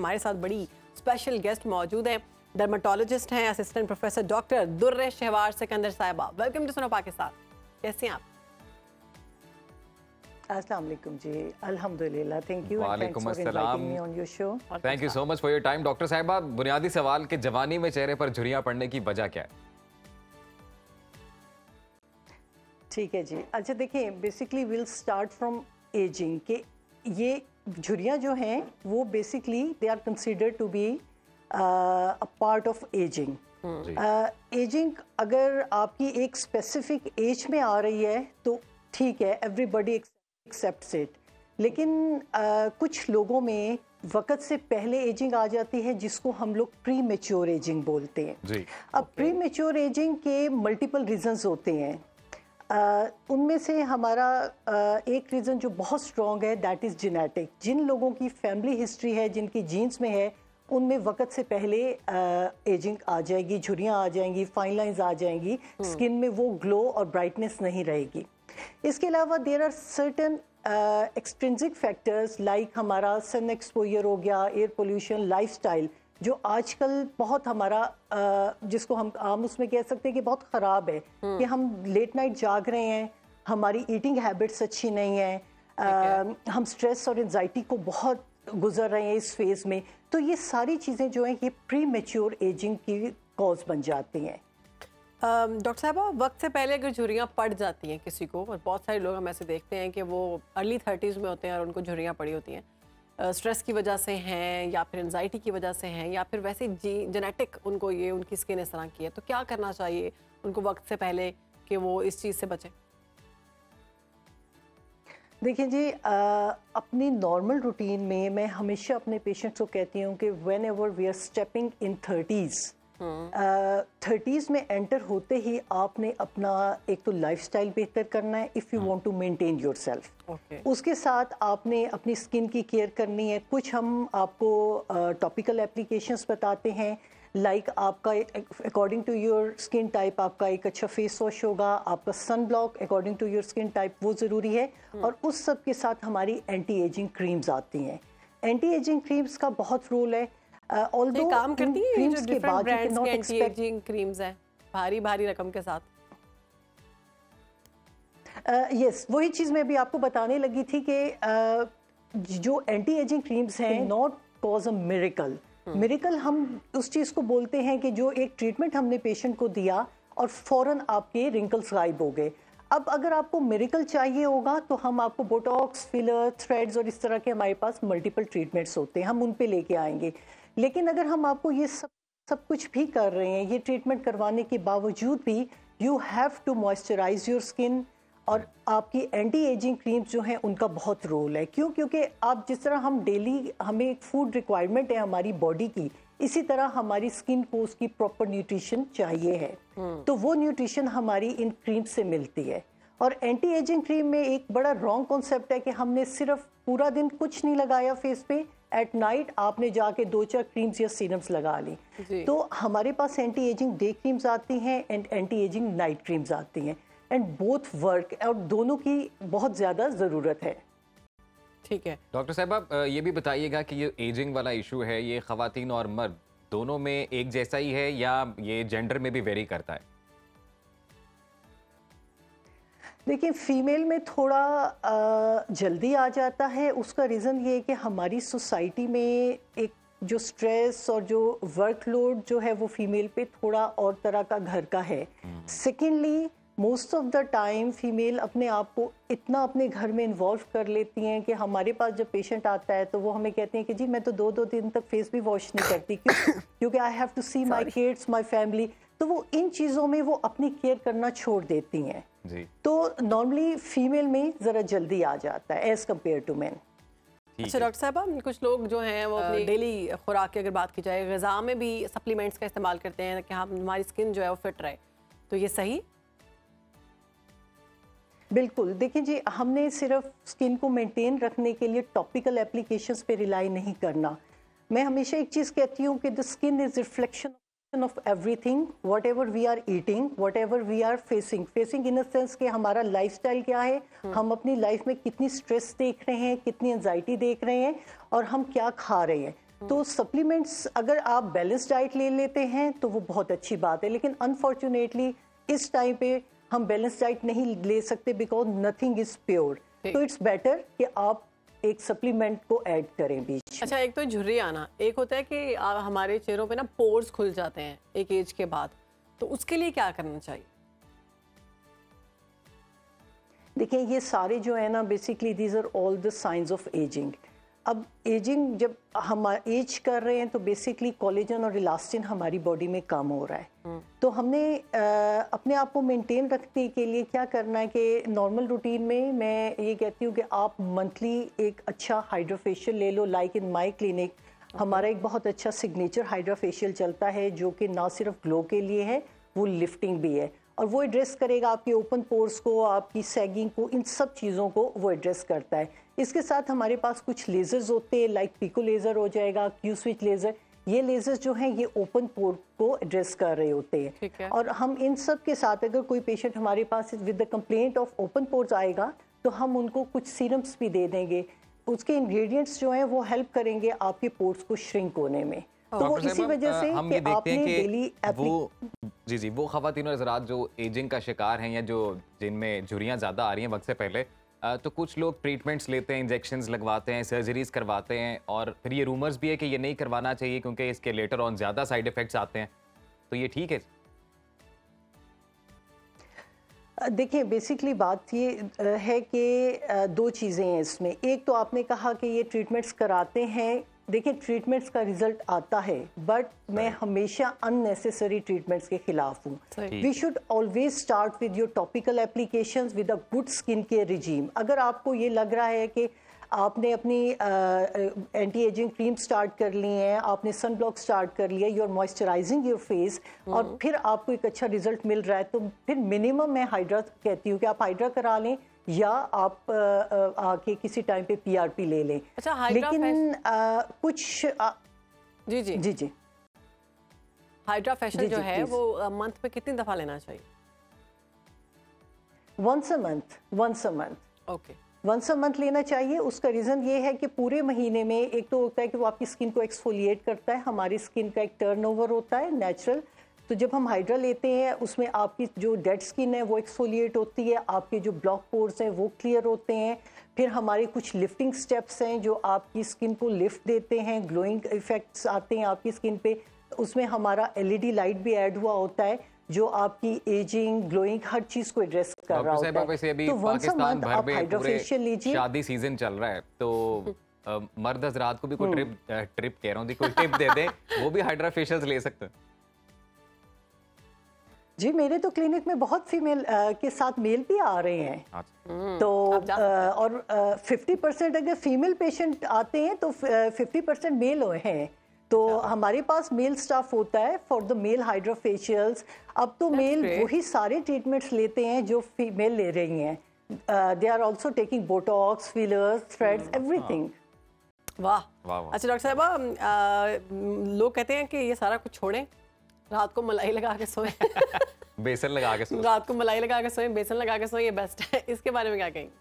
हमारे साथ बड़ी स्पेशल गेस्ट मौजूद हैं, डर्माटोलॉजिस्ट हैं, assistant professor doctor Durr Shahwar Sikandar साहिबा। वेलकम टू सुनो पाकिस्तान। कैसे हैं आप? अस्सलाम वालेकुम जी, अल्हम्दुलिल्लाह, थैंक यू वालेकुम अस्सलाम, thank you so much for your time. Doctor साहिबा, बुनियादी सवाल कि जवानी में चेहरे पर झुर्रियां पड़ने की वजह क्या है? ठीक है जी। अच्छा देखिए, basically will start from ageing के ये झुर्रियाँ जो हैं वो basically they are considered to be a part of ageing. Ageing अगर आपकी एक स्पेसिफिक एज में आ रही है तो ठीक है, एवरीबडी एक्सेप्ट्स इट, लेकिन कुछ लोगों में वक्त से पहले एजिंग आ जाती है जिसको हम लोग प्री मेच्योर एजिंग बोलते हैं जी। अब प्री मेच्योर एजिंग के मल्टीपल रीजंस होते हैं। उनमें से हमारा एक रीज़न जो बहुत स्ट्रॉन्ग है दैट इज़ जेनेटिक। जिन लोगों की फैमिली हिस्ट्री है, जिनकी जीन्स में है, उनमें वक्त से पहले एजिंग आ जाएगी, झुर्रियाँ आ जाएंगी, फाइन लाइंस आ जाएंगी, स्किन में वो ग्लो और ब्राइटनेस नहीं रहेगी। इसके अलावा there are certain extrinsic factors like हमारा सन एक्सपोजर हो गया, एयर पोल्यूशन, लाइफस्टाइल जो आजकल बहुत हमारा जिसको हम आम उसमें कह सकते हैं कि बहुत ख़राब है कि हम लेट नाइट जाग रहे हैं, हमारी ईटिंग हैबिट्स अच्छी नहीं है, हम स्ट्रेस और एंजाइटी को बहुत गुजर रहे हैं इस फेज़ में। तो ये सारी चीज़ें जो हैं ये प्री मेच्योर एजिंग की कॉज बन जाती हैं। डॉक्टर साहबा, वक्त से पहले अगर झुर्रियाँ पड़ जाती हैं किसी को, और बहुत सारे लोग हम ऐसे देखते हैं कि वो अर्ली 30s में होते हैं और उनको झुर्रियाँ पड़ी होती हैं, स्ट्रेस की वजह से हैं या फिर एंजाइटी की वजह से हैं या फिर वैसे जेनेटिक उनको ये उनकी स्किन इस तरह की है, तो क्या करना चाहिए उनको वक्त से पहले कि वो इस चीज़ से बचें? देखिए जी, अपनी नॉर्मल रूटीन में मैं हमेशा अपने पेशेंट्स को कहती हूँ कि whenever we are stepping in 30s में एंटर होते ही आपने अपना एक तो लाइफस्टाइल बेहतर करना है if you want to maintain yourself. उसके साथ आपने अपनी स्किन की केयर करनी है। कुछ हम आपको टॉपिकल एप्लीकेशंस बताते हैं, लाइक आपका according to your skin type आपका एक अच्छा फेस वॉश होगा, आपका sun block according to your skin type वो ज़रूरी है, और उस सब के साथ हमारी एंटी एजिंग क्रीम्स आती हैं। एंटी एजिंग क्रीम्स का बहुत रोल है। ये काम करती है जो डिफरेंट ब्रांड्स की एंटी एजिंग क्रीम्स हैं भारी भारी रकम के साथ? यस, वही चीज़ मैं भी आपको बताने लगी थी कि जो एंटी एजिंग क्रीम्स हैं not cause a miracle. Miracle हम उस चीज़ को बोलते हैं कि जो एक ट्रीटमेंट हमने पेशेंट को दिया और फौरन आपके रिंकल्स गायब हो गए। अब अगर आपको मिरेकल चाहिए होगा तो हम आपको बोटॉक्स, फिलर, थ्रेड्स और इस तरह के हमारे पास मल्टीपल ट्रीटमेंट्स होते हैं, हम उन पे लेके आएंगे। लेकिन अगर हम आपको ये सब कुछ भी कर रहे हैं, ये ट्रीटमेंट करवाने के बावजूद भी you have to moisturise your skin, और आपकी एंटी एजिंग क्रीम्स जो हैं उनका बहुत रोल है। क्यों? क्योंकि आप जिस तरह हम डेली हमें एक फूड रिक्वायरमेंट है हमारी बॉडी की, इसी तरह हमारी स्किन को उसकी प्रॉपर न्यूट्रिशन चाहिए है, तो वो न्यूट्रिशन हमारी इन क्रीम से मिलती है। और एंटी एजिंग क्रीम में एक बड़ा रॉन्ग कॉन्सेप्ट है कि हमने सिर्फ पूरा दिन कुछ नहीं लगाया फेस पे, एट नाइट आपने जाके 2-4 क्रीम्स या सीरम्स लगा ली। तो हमारे पास एंटी एजिंग डे क्रीम्स आती हैं and anti ageing night creams आती हैं, एंड बोथ वर्क, और दोनों की बहुत ज़्यादा ज़रूरत है। ठीक है डॉक्टर साहब, ये भी बताइएगा कि ये एजिंग वाला इशू है, ये ख़वातीन और मर्द दोनों में एक जैसा ही है या ये जेंडर में भी वेरी करता है? देखिए, फीमेल में थोड़ा जल्दी आ जाता है। उसका रीज़न ये है कि हमारी सोसाइटी में एक जो स्ट्रेस और जो वर्कलोड जो है वो फीमेल पे थोड़ा और तरह का घर का है। Secondly, most of the time female अपने आप को इतना अपने घर में इन्वॉल्व कर लेती हैं कि हमारे पास जब पेशेंट आता है तो वो हमें कहते हैं कि जी मैं तो 2-2 दिन तक फेस भी वॉश नहीं करती क्योंकि I have to see my kids, my family. तो वो इन चीज़ों में वो अपनी केयर करना छोड़ देती हैं जी। तो नॉर्मली फीमेल में ज़रा जल्दी आ जाता है एज़ कम्पेयर टू मैन। अच्छा डॉक्टर साहब, कुछ लोग जो हैं वो अपनी डेली खुराक की अगर बात की जाए, ग़िज़ा में भी सप्लीमेंट्स का इस्तेमाल करते हैं कि हम हमारी स्किन जो है वो फिट रहे, तो ये सही? बिल्कुल। देखिए जी, हमने सिर्फ स्किन को मेंटेन रखने के लिए टॉपिकल एप्लीकेशंस पे रिलाई नहीं करना। मैं हमेशा एक चीज़ कहती हूँ कि the skin is reflection of everything, whatever we are eating, whatever we are facing in a sense कि हमारा लाइफस्टाइल क्या है, हम अपनी लाइफ में कितनी स्ट्रेस देख रहे हैं, कितनी एंजाइटी देख रहे हैं, और हम क्या खा रहे हैं। तो सप्लीमेंट्स अगर आप बैलेंस डाइट ले लेते हैं तो वो बहुत अच्छी बात है, लेकिन अनफॉर्चुनेटली इस टाइम पे हम बैलेंस डाइट नहीं ले सकते बिकॉज नथिंग इज प्योर। तो इट्स बेटर कि आप एक सप्लीमेंट को ऐड करें बीच में। अच्छा, एक तो झुर्री आना, एक होता है कि हमारे चेहरों पे ना पोर्स खुल जाते हैं एक एज के बाद, तो उसके लिए क्या करना चाहिए? देखिए ये सारे जो है ना basically these are all the science of ageing. अब एजिंग जब हम एज कर रहे हैं तो बेसिकली कोलेजन और इलास्टिन हमारी बॉडी में कम हो रहा है। तो हमने अपने आप को मेंटेन रखने के लिए क्या करना है कि नॉर्मल रूटीन में मैं ये कहती हूँ कि आप मंथली एक अच्छा हाइड्रोफेशियल ले लो। लाइक इन माय क्लिनिक हमारा एक बहुत अच्छा सिग्नेचर हाइड्रोफेशियल चलता है जो कि ना सिर्फ ग्लो के लिए है, वो लिफ्टिंग भी है और वो एड्रेस करेगा आपके ओपन पोर्स को, आपकी सैगिंग को, इन सब चीज़ों को वो एड्रेस करता है। इसके साथ हमारे पास कुछ लेजर्स होते हैं, लाइक पिको लेज़र हो जाएगा, क्यू स्विच लेज़र। ये लेजर्स जो हैं ये ओपन पोर को एड्रेस कर रहे होते हैं। और हम इन सब के साथ अगर कोई पेशेंट हमारे पास with the complaint of open pores आएगा तो हम उनको कुछ सीरम्स भी दे देंगे। उसके इंग्रेडिएंट्स जो हैं वो हेल्प करेंगे आपके पोर्स को श्रिंक होने में। तो वो इसी वजह से हम ये देखते हैं कि वो खवातीन और हज़रात जो एजिंग का शिकार हैं या जो जिनमें झुर्रियाँ ज़्यादा आ रही हैं वक्त से पहले, तो कुछ लोग ट्रीटमेंट्स लेते हैं, इंजेक्शंस लगवाते हैं, सर्जरीज करवाते हैं और फिर ये रूमर्स भी है कि ये नहीं करवाना चाहिए क्योंकि इसके लेटर ऑन ज़्यादा साइड इफ़ेक्ट्स आते हैं। तो ये ठीक है? देखिए बेसिकली बात ये है कि दो चीज़ें हैं इसमें। एक तो आपने कहा कि ये ट्रीटमेंट्स कराते हैं, देखिए ट्रीटमेंट्स का रिजल्ट आता है, बट मैं हमेशा अननेसेसरी ट्रीटमेंट्स के खिलाफ हूँ। We should always start with your topical applications with a good skin care regime. अगर आपको ये लग रहा है कि आपने अपनी एंटी एजिंग क्रीम स्टार्ट कर ली है, आपने सन ब्लॉक स्टार्ट कर लिया, you are moisturising your face और फिर आपको एक अच्छा रिजल्ट मिल रहा है, तो फिर मिनिमम मैं हाइड्रा कहती हूँ कि आप हाइड्रा करा लें या आप आके किसी टाइम पे पीआरपी ले लें। अच्छा, लेकिन कुछ जी जी जी जी हाइड्रा फेशियल जो है वो मंथ में कितनी दफ़ा लेना चाहिए? Once a month. Okay, once a month लेना चाहिए। उसका रीज़न ये है कि पूरे महीने में एक तो होता है कि वो आपकी स्किन को एक्सफोलिएट करता है, हमारी स्किन का एक टर्नओवर होता है नेचुरल। तो जब हम हाइड्रा लेते हैं उसमें आपकी जो डेड स्किन है वो एक्सफोलिएट होती है, आपके जो ब्लॉक पोर्स हैं वो क्लियर होते हैं। फिर हमारे कुछ लिफ्टिंग स्टेप्स हैं जो आपकी स्किन को लिफ्ट देते हैं, ग्लोइंग इफेक्ट्स आते हैं आपकी स्किन पे। उसमें हमारा एलईडी लाइट भी ऐड हुआ होता है जो आपकी एजिंग, ग्लोइंग, हर चीज को एड्रेस कर रहा होता है। वैसे अभी तो पाकिस्तान भर में हाइड्रोफेशियल लीजिए। शादी सीजन चल रहा है तो मर्द हजरात को भी कोई ट्रिप कह रहा हूँ, कोई टिप दे दे, वो भी हाइड्रा फेशियल्स ले सकते हैं? जी मेरे तो क्लिनिक में बहुत फीमेल के साथ मेल भी आ रहे हैं। तो और 50% अगर फीमेल पेशेंट आते हैं तो 50% मेल हैं। तो हमारे पास मेल स्टाफ होता है for the male hydra facials. अब तो मेल वही सारे ट्रीटमेंट्स लेते हैं जो फीमेल ले रही हैं। They are also taking botox, fillers, threads, everything. वाह वाह। अच्छा डॉक्टर साहब, लोग कहते हैं कि ये सारा कुछ छोड़ें, रात को मलाई लगा के सोएं बेसन लगा के सोएं, रात को मलाई लगा के सोएं, बेसन लगा के सोएं, ये बेस्ट है। इसके बारे में क्या कहेंगे?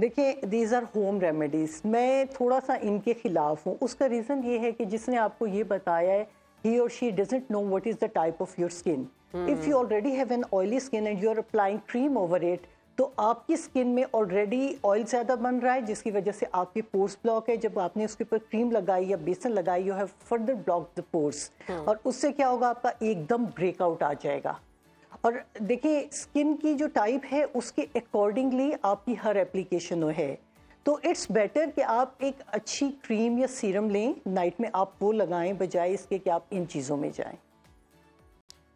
देखिए दीज आर होम रेमेडीज, मैं थोड़ा सा इनके खिलाफ हूँ। उसका रीज़न ये है कि जिसने आपको ये बताया है ही और she doesn't know what is the type of your skin. If you already have an oily skin and you are applying cream over it, तो आपकी स्किन में ऑलरेडी ऑयल ज़्यादा बन रहा है जिसकी वजह से आपके पोर्स ब्लॉक है। जब आपने उसके ऊपर क्रीम लगाई या बेसन लगाई, you have further block the pores और उससे क्या होगा, आपका एकदम ब्रेकआउट आ जाएगा। और देखिए स्किन की जो टाइप है उसके अकॉर्डिंगली आपकी हर एप्लीकेशन है। तो इट्स बेटर कि आप एक अच्छी क्रीम या सीरम लें, नाइट में आप वो लगाएं बजाय इसके कि आप इन चीज़ों में जाएं।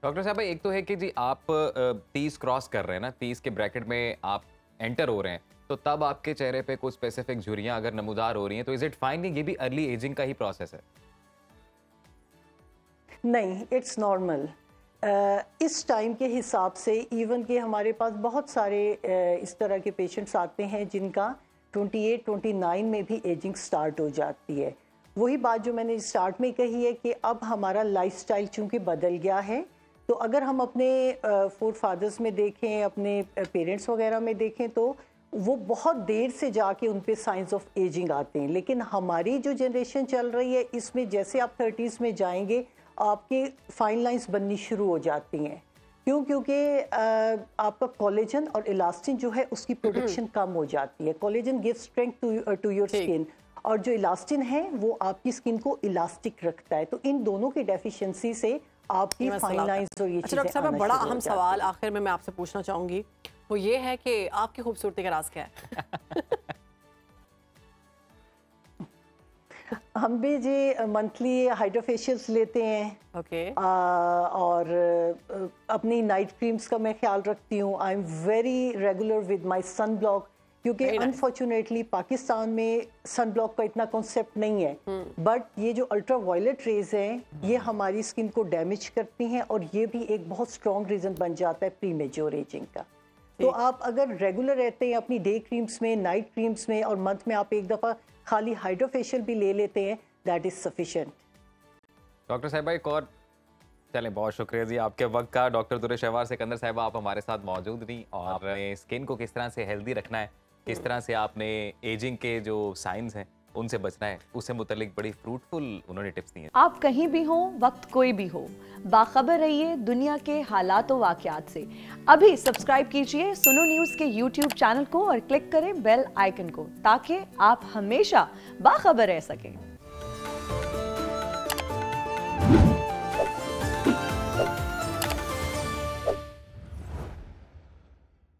डॉक्टर साहब, एक तो है कि जी आप 30 क्रॉस कर रहे हैं ना, 30 के ब्रैकेट में आप एंटर हो रहे हैं, तो तब आपके चेहरे पे कुछ स्पेसिफिक झुर्रियां अगर नमूदार हो रही हैं तो इज इट फाइन कि ये भी अर्ली एजिंग का ही प्रोसेस है? नहीं, इट्स नॉर्मल। इस टाइम के हिसाब से इवन कि हमारे पास बहुत सारे इस तरह के पेशेंट्स आते हैं जिनका 28-29 में भी एजिंग स्टार्ट हो जाती है। वही बात जो मैंने स्टार्ट में कही है कि अब हमारा लाइफस्टाइल चूँकि बदल गया है, तो अगर हम अपने फोर फादर्स में देखें, अपने पेरेंट्स वगैरह में देखें, तो वो बहुत देर से जाके उन पे साइंस ऑफ एजिंग आते हैं। लेकिन हमारी जो जनरेशन चल रही है इसमें जैसे आप 30s में जाएंगे आपके फाइन लाइंस बननी शुरू हो जाती हैं। क्यों? क्योंकि आपका कोलेजन और इलास्टिन जो है उसकी प्रोडक्शन कम हो जाती है। Collagen give strength to your skin, और जो इलास्टिन है वो आपकी स्किन को इलास्टिक रखता है। तो इन दोनों की डेफिशिएंसी से आपकी फाइन लाइंस और ये अच्छा डॉक्टर साहब, बड़ा अहम सवाल आखिर में मैं आपसे पूछना चाहूंगी, वो ये है कि आपकी खूबसूरती का राज क्या है? हम भी जी मंथली हाइड्रोफेशियल्स लेते हैं। ओके। और अपनी नाइट क्रीम्स का मैं ख्याल रखती हूँ। I am very regular with my sun block, क्योंकि अनफॉर्चुनेटली पाकिस्तान में सन ब्लॉक का इतना कॉन्सेप्ट नहीं है। बट ये जो अल्ट्रा वायलेट रेज हैं ये हमारी स्किन को डैमेज करती हैं, और ये भी एक बहुत स्ट्रॉन्ग रीज़न बन जाता है प्री मेच्योर एजिंग का। तो आप अगर रेगुलर रहते हैं अपनी डे क्रीम्स में, नाइट क्रीम्स में, और मंथ में आप एक दफ़ा खाली हाइड्रोफेशियल भी ले लेते हैं, दैट इज सफिशिएंट। डॉक्टर साहिबा एक और चलें, बहुत शुक्रिया जी आपके वक्त का। डॉक्टर दुर्र शहवार सिकंदर साहिबा आप हमारे साथ मौजूद रही, और आपने स्किन को किस तरह से हेल्दी रखना है, किस तरह से आपने एजिंग के जो साइंस हैं उनसे बचना है, उससे मुतल्लिक बड़ी फ्रूटफुल उन्होंने टिप्स दी हैं। आप कहीं भी हो, वक्त कोई भी हो, बाखबर रहिए दुनिया के हालात व वाक़यात से। अभी सब्सक्राइब कीजिए सुनो न्यूज़ के YouTube चैनल को और क्लिक करें बेल आइकन को, ताकि आप हमेशा बाखबर रह सकें।